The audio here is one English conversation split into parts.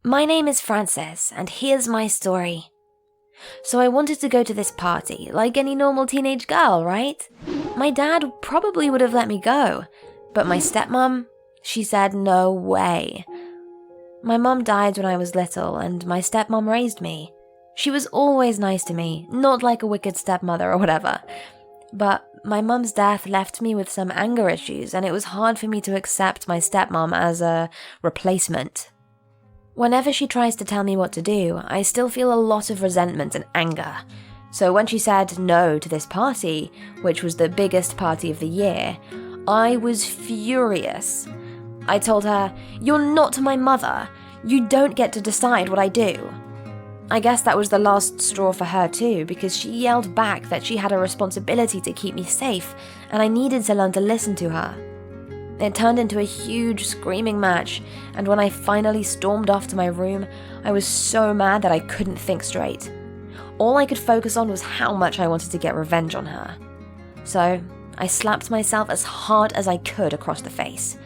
My name is Frances, and here's my story. So I wanted to go to this party, like any normal teenage girl, right? My dad probably would have let me go, but my stepmom, she said no way. My mom died when I was little, and my stepmom raised me. She was always nice to me, not like a wicked stepmother or whatever. But my mum's death left me with some anger issues, and it was hard for me to accept my stepmom as a replacement. Whenever she tries to tell me what to do, I still feel a lot of resentment and anger. So when she said no to this party, which was the biggest party of the year, I was furious. I told her, "You're not my mother. You don't get to decide what I do." I guess that was the last straw for her too, because she yelled back that she had a responsibility to keep me safe, and I needed to learn to listen to her. It turned into a huge screaming match, and when I finally stormed off to my room, I was so mad that I couldn't think straight. All I could focus on was how much I wanted to get revenge on her. So I slapped myself as hard as I could across the face.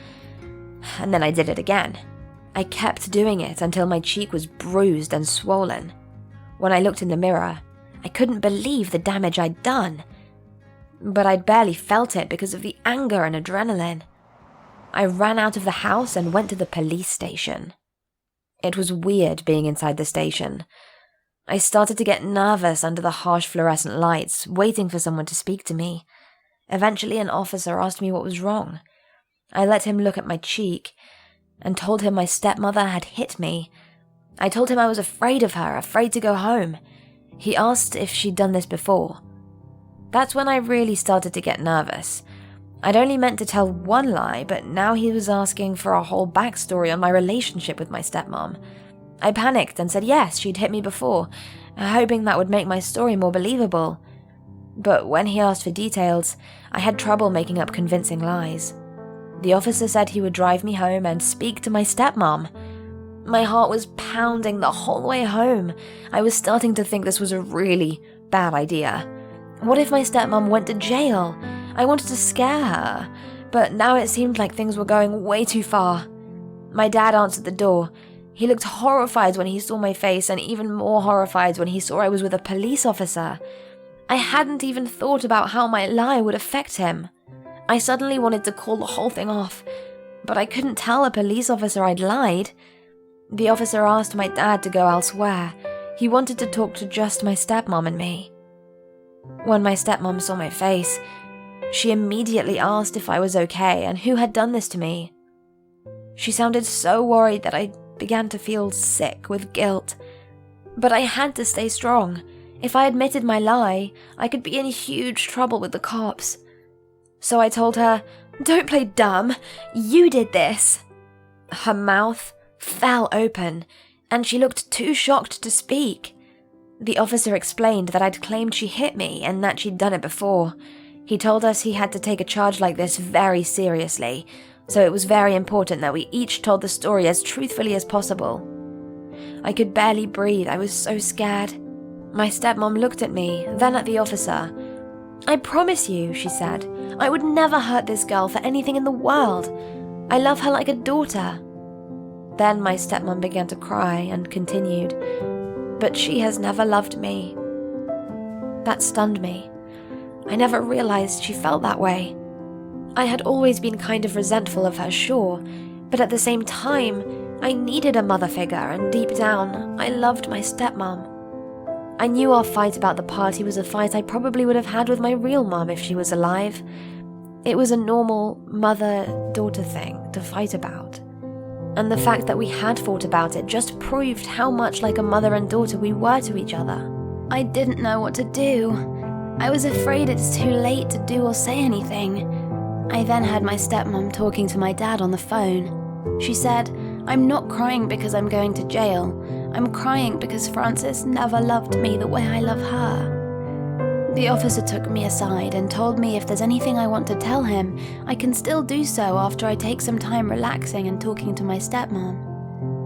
And then I did it again. I kept doing it until my cheek was bruised and swollen. When I looked in the mirror, I couldn't believe the damage I'd done. But I'd barely felt it because of the anger and adrenaline. I ran out of the house and went to the police station. It was weird being inside the station. I started to get nervous under the harsh fluorescent lights, waiting for someone to speak to me. Eventually, an officer asked me what was wrong. I let him look at my cheek and told him my stepmother had hit me. I told him I was afraid of her, afraid to go home. He asked if she'd done this before. That's when I really started to get nervous. I'd only meant to tell one lie, but now he was asking for a whole backstory on my relationship with my stepmom. I panicked and said yes, she'd hit me before, hoping that would make my story more believable. But when he asked for details, I had trouble making up convincing lies. The officer said he would drive me home and speak to my stepmom. My heart was pounding the whole way home. I was starting to think this was a really bad idea. What if my stepmom went to jail? I wanted to scare her, but now it seemed like things were going way too far. My dad answered the door. He looked horrified when he saw my face, and even more horrified when he saw I was with a police officer. I hadn't even thought about how my lie would affect him. I suddenly wanted to call the whole thing off, but I couldn't tell a police officer I'd lied. The officer asked my dad to go elsewhere. He wanted to talk to just my stepmom and me. When my stepmom saw my face, she immediately asked if I was okay and who had done this to me. She sounded so worried that I began to feel sick with guilt. But I had to stay strong. If I admitted my lie, I could be in huge trouble with the cops. So I told her, "Don't play dumb. You did this." Her mouth fell open, and she looked too shocked to speak. The officer explained that I'd claimed she hit me and that she'd done it before. He told us he had to take a charge like this very seriously, so it was very important that we each told the story as truthfully as possible. I could barely breathe. I was so scared. My stepmom looked at me, then at the officer. "I promise you," she said, "I would never hurt this girl for anything in the world. I love her like a daughter." Then my stepmom began to cry and continued, "But she has never loved me." That stunned me. I never realized she felt that way. I had always been kind of resentful of her, sure, but at the same time, I needed a mother figure, and deep down, I loved my stepmom. I knew our fight about the party was a fight I probably would have had with my real mom if she was alive. It was a normal mother-daughter thing to fight about. And the fact that we had fought about it just proved how much like a mother and daughter we were to each other. I didn't know what to do. I was afraid it's too late to do or say anything. I then heard my stepmom talking to my dad on the phone. She said, "I'm not crying because I'm going to jail. I'm crying because Frances never loved me the way I love her." The officer took me aside and told me if there's anything I want to tell him, I can still do so after I take some time relaxing and talking to my stepmom.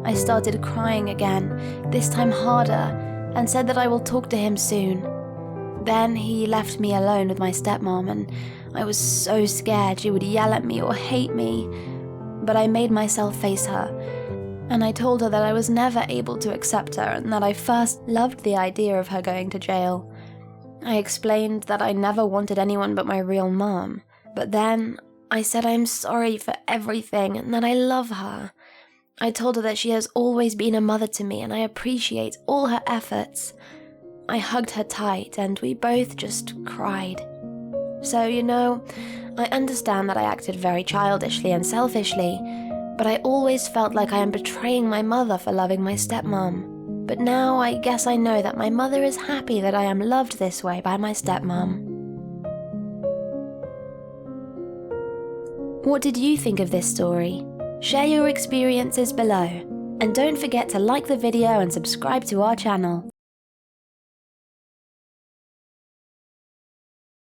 I started crying again, this time harder, and said that I will talk to him soon. Then he left me alone with my stepmom, and I was so scared she would yell at me or hate me. But I made myself face her. and I told her that I was never able to accept her and that I first loved the idea of her going to jail. I explained that I never wanted anyone but my real mom, but then I said I'm sorry for everything and that I love her. I told her that she has always been a mother to me and I appreciate all her efforts. I hugged her tight and we both just cried. So, I understand that I acted very childishly and selfishly, but I always felt like I am betraying my mother for loving my stepmom. But now I guess I know that my mother is happy that I am loved this way by my stepmom. What did you think of this story? Share your experiences below. And don't forget to like the video and subscribe to our channel.